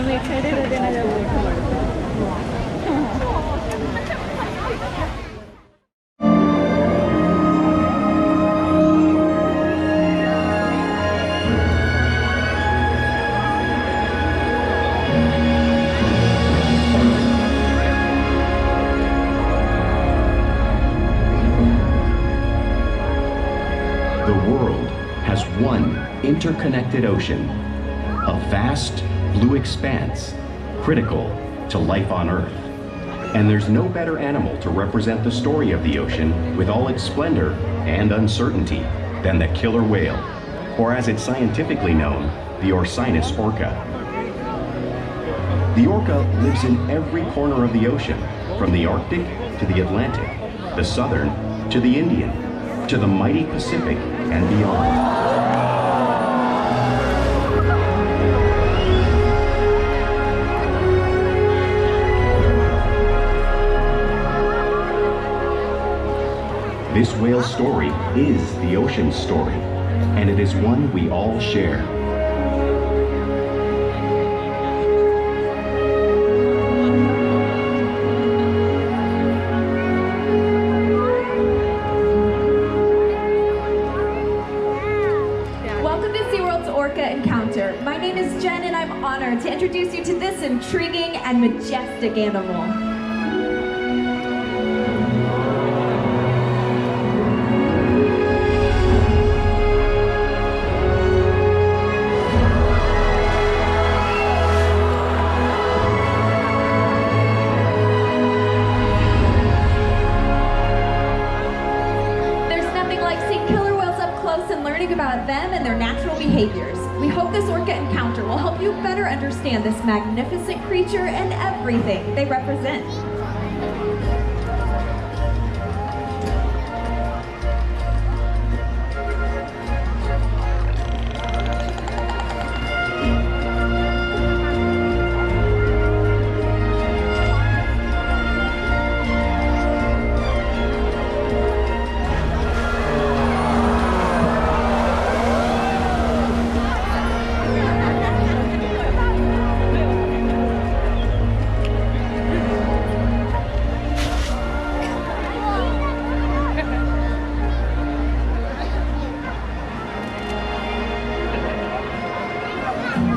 আমি এক্সাইটেড হতে না যাবো The world has one interconnected ocean, a vast blue expanse critical to life on Earth. And there's no better animal to represent the story of the ocean with all its splendor and uncertainty than the killer whale, or as it's scientifically known, the orca. The orca lives in every corner of the ocean, from the Arctic to the Atlantic, the Southern to the Indian, to the mighty Pacific and beyond. This whale's story is the ocean's story, and it is one we all share. Welcome to SeaWorld's Orca Encounter. My name is Jen, and I'm honored to introduce you to this intriguing and majestic animal. And learning about them and their natural behaviors. We hope this orca encounter will help you better understand this magnificent creature and everything they represent.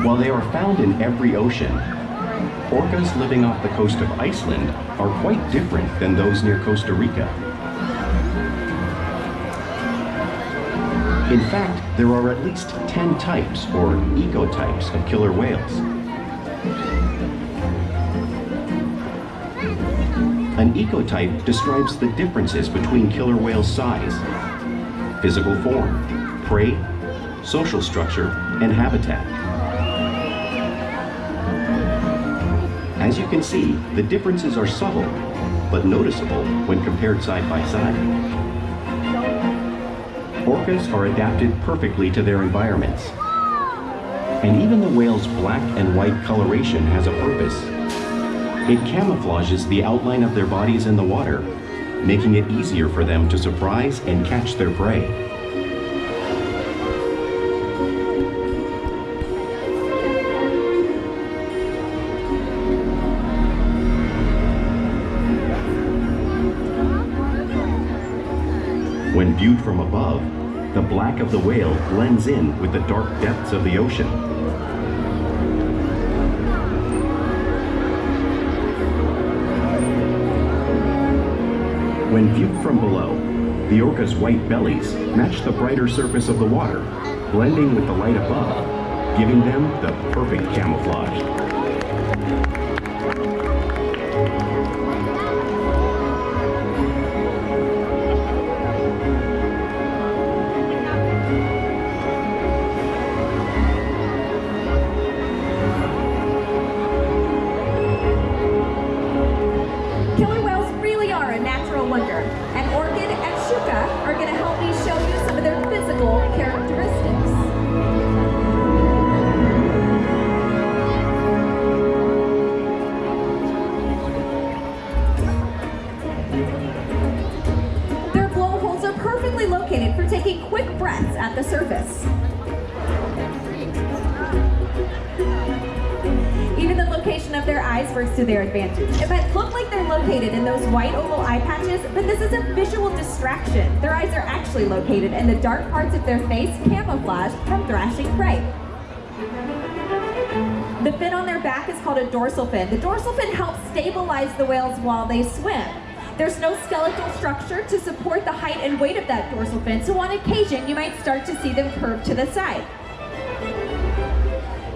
While they are found in every ocean, orcas living off the coast of Iceland are quite different than those near Costa Rica. In fact, there are at least 10 types, or ecotypes, of killer whales. An ecotype describes the differences between killer whales' size, physical form, prey, social structure, and habitat. As you can see, the differences are subtle, but noticeable when compared side by side. Orcas are adapted perfectly to their environments. And even the whale's black and white coloration has a purpose. It camouflages the outline of their bodies in the water, making it easier for them to surprise and catch their prey. When viewed from above, the black of the whale blends in with the dark depths of the ocean. When viewed from below, the orca's white bellies match the brighter surface of the water, blending with the light above, giving them the perfect camouflage. Killer whales really are a natural wonder, and Orchid and Shuka are going to help me show you some of their physical characteristics. Their blowholes are perfectly located for taking quick breaths at the surface. Even though of their eyes works to their advantage. It might look like they're located in those white oval eye patches, but this is a visual distraction. Their eyes are actually located in the dark parts of their face, camouflaged from thrashing prey. The fin on their back is called a dorsal fin. The dorsal fin helps stabilize the whales while they swim. There's no skeletal structure to support the height and weight of that dorsal fin, so on occasion you might start to see them curve to the side.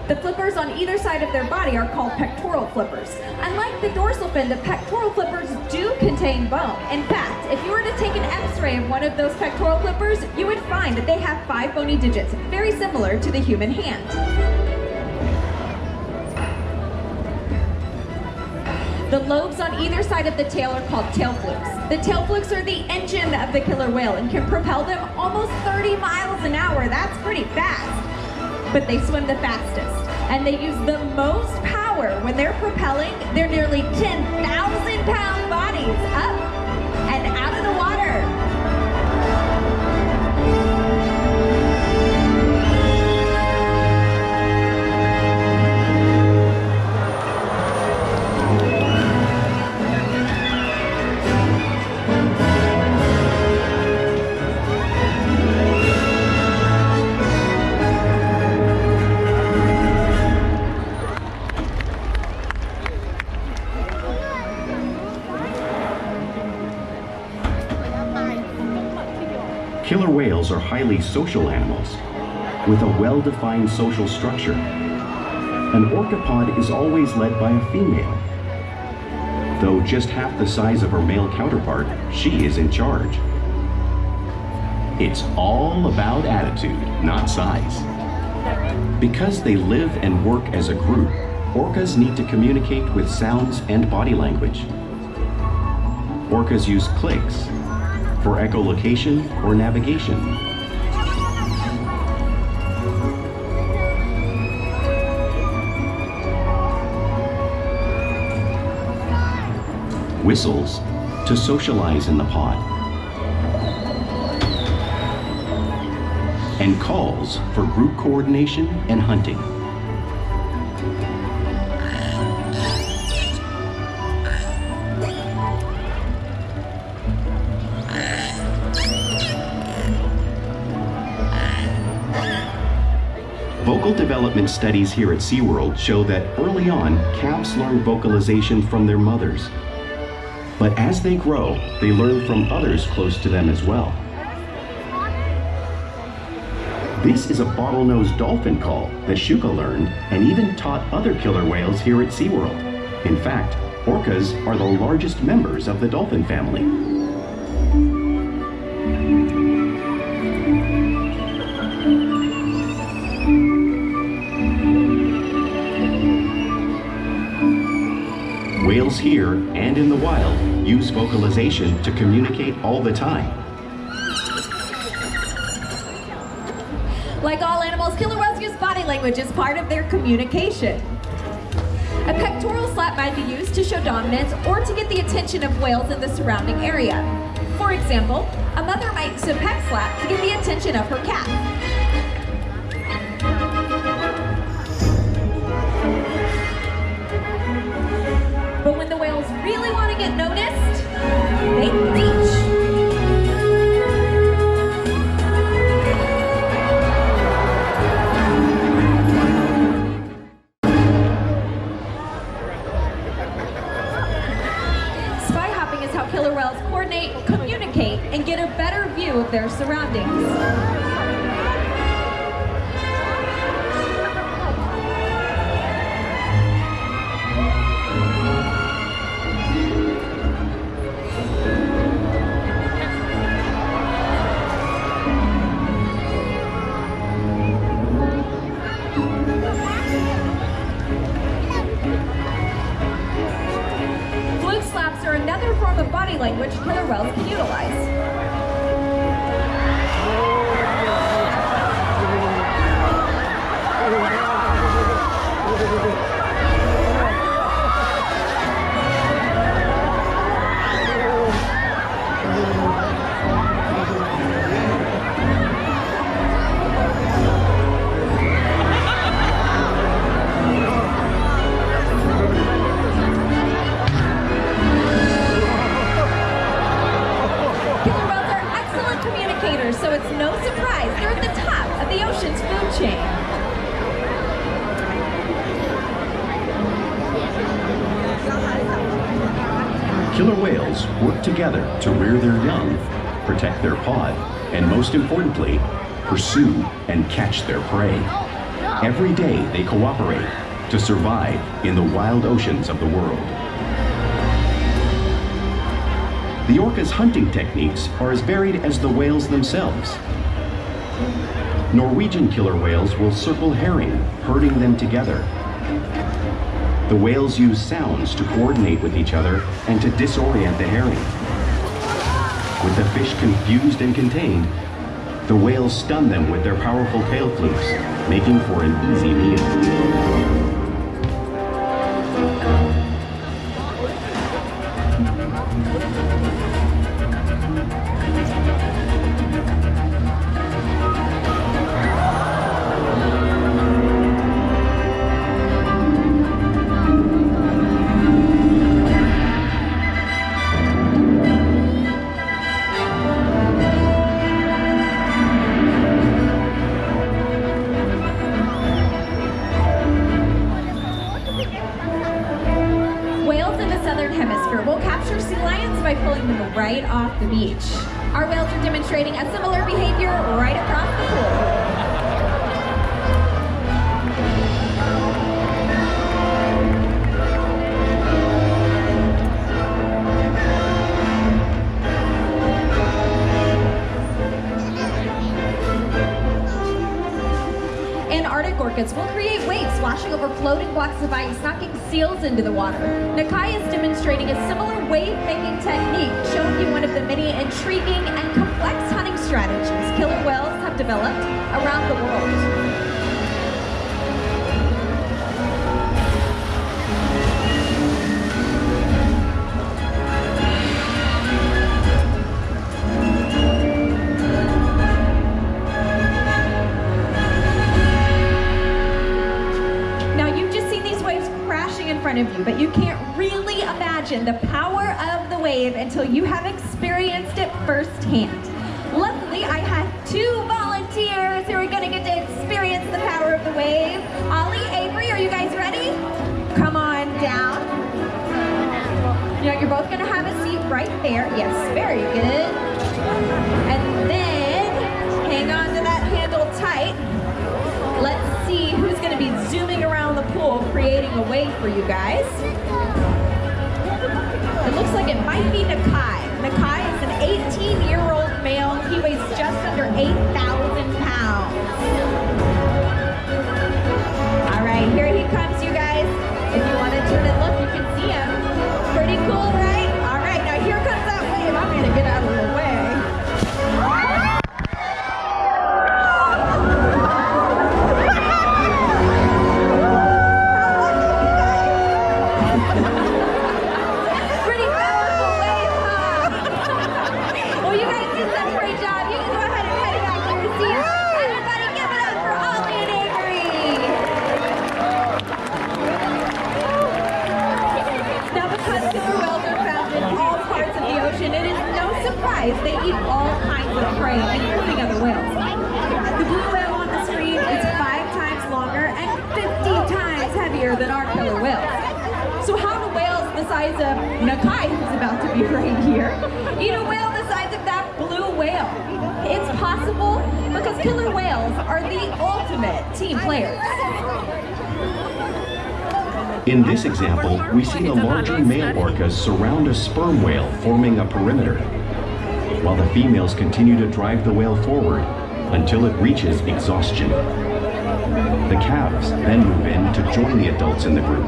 The flippers on either side of their body are called pectoral flippers. Unlike the dorsal fin, the pectoral flippers do contain bone. In fact, if you were to take an X-ray of one of those pectoral flippers, you would find that they have 5 bony digits, very similar to the human hand. The lobes on either side of the tail are called tail flukes. The tail flukes are the engine of the killer whale and can propel them almost 30 miles an hour. That's pretty fast. But they swim the fastest, and they use the most power when they're propelling their nearly 10,000-pound bodies up and out of the water. Killer whales are highly social animals with a well-defined social structure. An orcapod is always led by a female. Though just half the size of her male counterpart, she is in charge. It's all about attitude, not size. Because they live and work as a group, orcas need to communicate with sounds and body language. Orcas use clicks for echolocation or navigation. Whistles to socialize in the pod. And calls for group coordination and hunting. Vocal development studies here at SeaWorld show that early on, calves learn vocalization from their mothers. But as they grow, they learn from others close to them as well. This is a bottlenose dolphin call that Shuka learned and even taught other killer whales here at SeaWorld. In fact, orcas are the largest members of the dolphin family. Whales here and in the wild use vocalization to communicate all the time. Like all animals, killer whales use body language as part of their communication. A pectoral slap might be used to show dominance or to get the attention of whales in the surrounding area. For example, a mother might use a pec slap to get the attention of her calf. But when the whales really want to get noticed, they reach. Spy hopping is how killer whales coordinate, communicate, and get a better view of their surroundings. Another form of body language killer whales can utilize. it's no surprise they're at the top of the ocean's food chain. Killer whales work together to rear their young, protect their pod, and most importantly, pursue and catch their prey. Every day they cooperate to survive in the wild oceans of the world. The orca's hunting techniques are as varied as the whales themselves. Norwegian killer whales will circle herring, herding them together. The whales use sounds to coordinate with each other and to disorient the herring. With the fish confused and contained, the whales stun them with their powerful tail flukes, making for an easy meal. Right off the beach. Our whales are demonstrating a similar behavior right across the pool. Arctic orcas will create waves washing over floating blocks of ice, knocking seals into the water. Nakai is demonstrating a similar wave-making technique, showing you one of the many intriguing and complex hunting strategies killer whales have developed around the world. In front of you, but you can't really imagine the power of the wave until you have experienced it firsthand. Luckily, I had two volunteers who are going to get to experience the power of the wave. Ollie, Avery, are you guys ready? Come on down. You know, you're both going to have a seat right there. Yes, very good. And then hang on to that handle tight. Let's see who's going to be zooming around the pool, creating a wave for you guys. It looks like it might be Nakai. Nakai is an 18-year-old male. He weighs just under 8,000 pounds. All right, here he comes, you guys. If you want to turn and look, you can see him. Pretty cool, right? All right, now here comes that wave. I'm going to get out of the way. They eat all kinds of prey, including other whales. The blue whale on the screen is 5 times longer and 50 times heavier than our killer whales. So how do whales the size of Nakai, who's about to be right here, eat a whale the size of that blue whale? It's possible because killer whales are the ultimate team players. In this example, we see the larger male orcas surround a sperm whale, forming a perimeter, while the females continue to drive the whale forward until it reaches exhaustion. The calves then move in to join the adults in the group.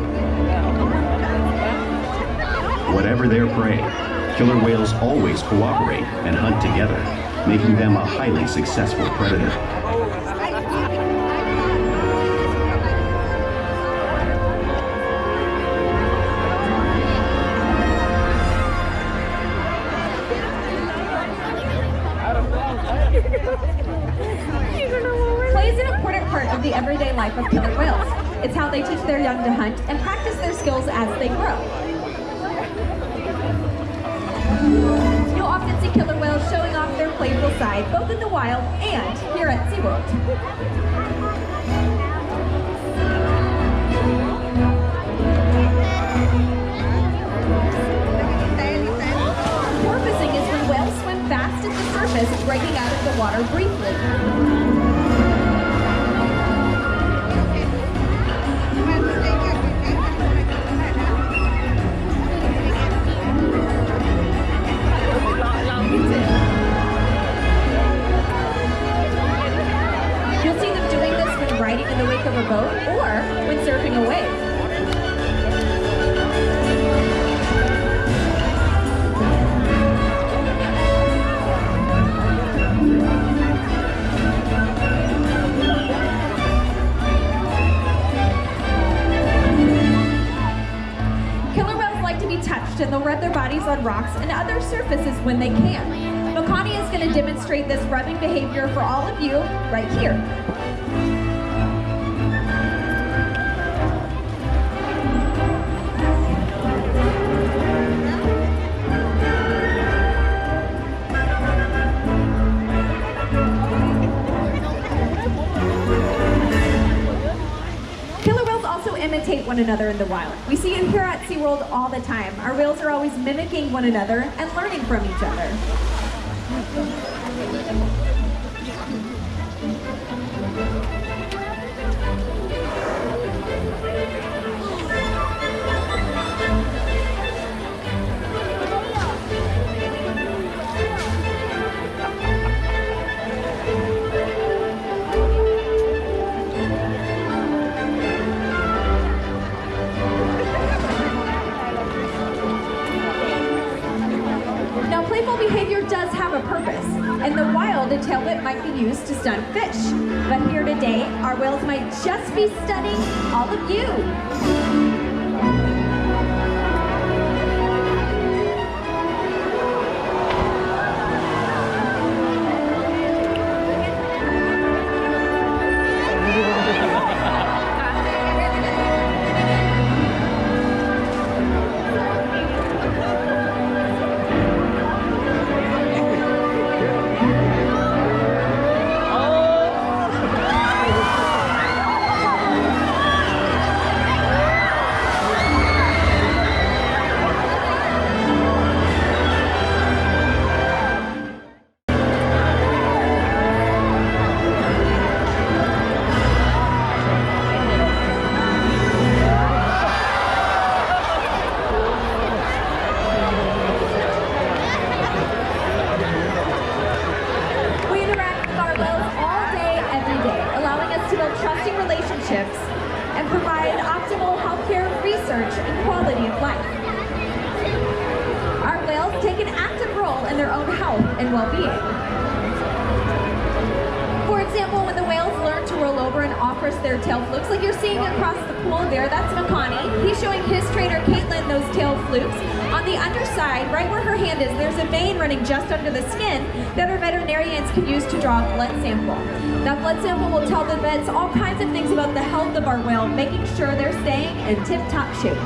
Whatever their prey, killer whales always cooperate and hunt together, making them a highly successful predator. Play is an important part of the everyday life of killer whales. It's how they teach their young to hunt and practice their skills as they grow. You'll often see killer whales showing off their playful side, both in the wild and here at SeaWorld. Porpoising is when whales swim fast at the surface, breaking out of the water briefly. You'll see them doing this when riding in the wake of a boat or when surfing a wave. Killer whales like to be touched, and they'll rub their bodies on rocks and other surfaces when they can. Connie is going to demonstrate this rubbing behavior for all of you right here. Killer whales also imitate one another in the wild. We see it here at SeaWorld all the time. Our whales are always mimicking one another and learning from each other. Now, playful behavior does have a purpose. In the wild, a tailwhip might be used to stun fish. But here today, our whales might just be stunning all of you. And provide optimal healthcare, research, and quality of life. Our whales take an active role in their own health and well-being. For example, when the whales learn to roll over and off-rest their tail flukes, like you're seeing across the pool there, that's Makani. He's showing his trainer, Caitlin, those tail flukes. On the underside, right where her hand is, there's a vein running just under the skin that our veterinarians can use to draw a blood sample. That blood sample will tell the vets all kinds of things about the health of our whale, making sure they're staying in tip-top shape.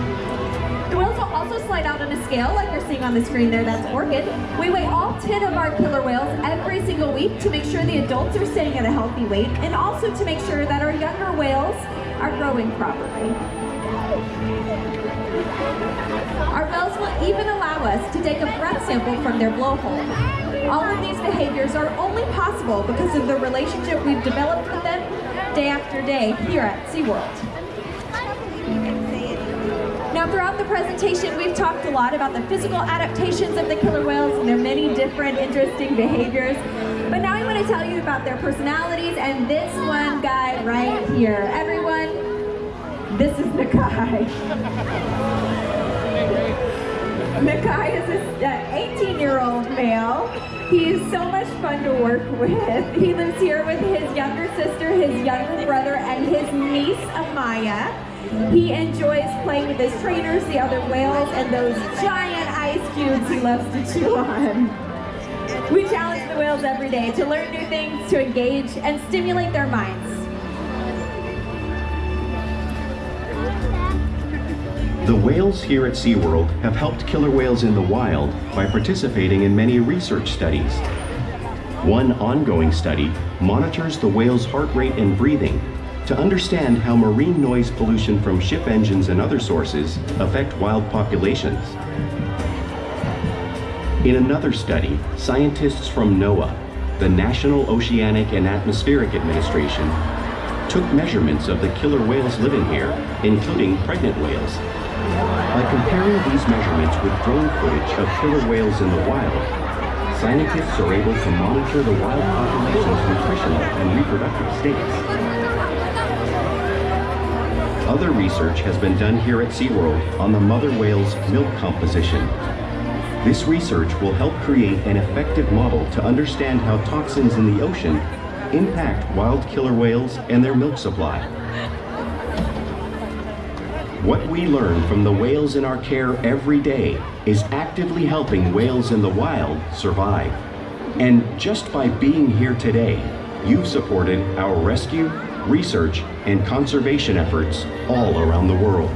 The whales will also slide out on a scale, like you're seeing on the screen there, that's Orchid. We weigh all 10 of our killer whales every single week to make sure the adults are staying at a healthy weight, and also to make sure that our younger whales are growing properly. Our whales will even allow us to take a breath sample from their blowhole. All of these behaviors are only possible because of the relationship we've developed with them day after day here at SeaWorld. Now, throughout the presentation, we've talked a lot about the physical adaptations of the killer whales and their many different interesting behaviors. But now I want to tell you about their personalities and this one guy right here. Everyone, this is Nakai. Nakai is an 18-year-old male. He's so much fun to work with. He lives here with his younger sister, his younger brother, and his niece, Amaya. He enjoys playing with his trainers, the other whales, and those giant ice cubes he loves to chew on. We challenge the whales every day to learn new things, to engage, and stimulate their minds. The whales here at SeaWorld have helped killer whales in the wild by participating in many research studies. One ongoing study monitors the whale's heart rate and breathing to understand how marine noise pollution from ship engines and other sources affect wild populations. In another study, scientists from NOAA, the National Oceanic and Atmospheric Administration, took measurements of the killer whales living here, including pregnant whales. By comparing these measurements with drone footage of killer whales in the wild, scientists are able to monitor the wild population's nutritional and reproductive states. Other research has been done here at SeaWorld on the mother whale's milk composition. This research will help create an effective model to understand how toxins in the ocean impact wild killer whales and their milk supply. What we learn from the whales in our care every day is actively helping whales in the wild survive. And just by being here today, you've supported our rescue, research, and conservation efforts all around the world.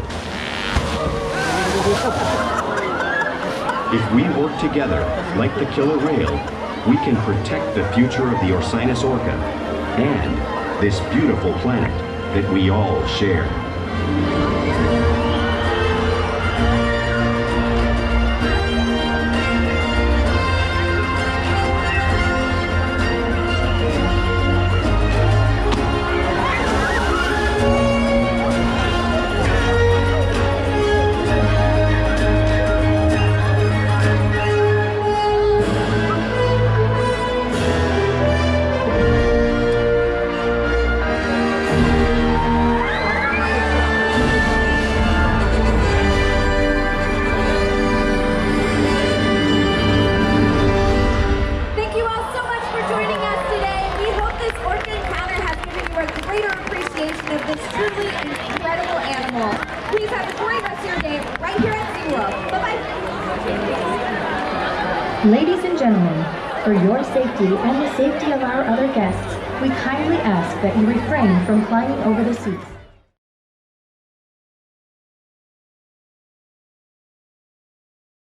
If we work together, like the killer whale, we can protect the future of the Orcinus orca and this beautiful planet that we all share. Of this truly incredible animal. Please have a great rest of your day right here at SeaWorld. Bye-bye. Ladies and gentlemen, for your safety and the safety of our other guests, we kindly ask that you refrain from climbing over the seats.